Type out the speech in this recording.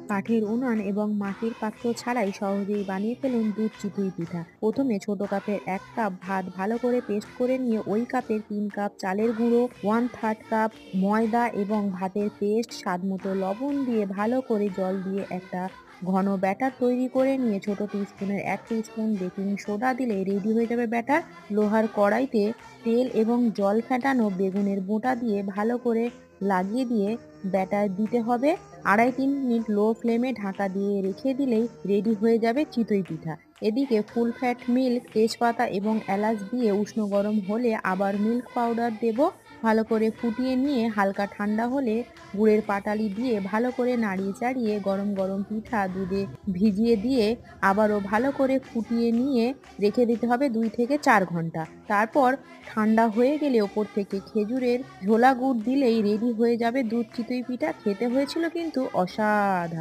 কাঠের উনান এবং মাটির পাত্র ছাড়াই সহজেই বানিয়ে ফেলুন দুধ চিতই পিঠা। প্রথমে ছোট কাপের 1 কাপ ভাত ভালো করে পেস্ট করে নিয়ে ওই কাপের 3 কাপ চালের গুঁড়ো, 1/3 কাপ ময়দা এবং ভাতের পেস্ট, স্বাদ মতো লবণ দিয়ে ভালো করে জল দিয়ে একটা ঘন ব্যাটার তৈরি করে নিয়ে ছোট টিস্পুনের 1 টিস্পুন বেকিং সোডা দিলে রেডি হয়ে যাবে ব্যাটার। লোহার কড়াইতে তেল এবং জল ফেটানো বেগুনের বোঁটা দিয়ে ভালো করে লাগিয়ে দিয়ে ব্যাটার দিতে হবে। 2.5-3 মিনিট লো ফ্লেমে ঢাকা দিয়ে রেখে দিলেই রেডি হয়ে যাবে চিতই পিঠা। এদিকে ফুল ফ্যাট মিল্ক, তেজপাতা এবং এলাচ দিয়ে উষ্ণ গরম হলে আবার মিল্ক পাউডার দেব। ভালো করে ফুটিয়ে নিয়ে হালকা ঠান্ডা হলে গুড়ের পাটালি দিয়ে ভালো করে নাড়িয়ে চাড়িয়ে গরম গরম পিঠা দুধে ভিজিয়ে দিয়ে আবারও ভালো করে ফুটিয়ে নিয়ে রেখে দিতে হবে 2 থেকে 4 ঘন্টা। তারপর ঠান্ডা হয়ে গেলে ওপর থেকে খেজুরের ঝোলা গুড় দিলেই রেডি হয়ে যাবে দুধ চিতই পিঠা। খেতে হয়েছিল কিন্তু অসাধারণ।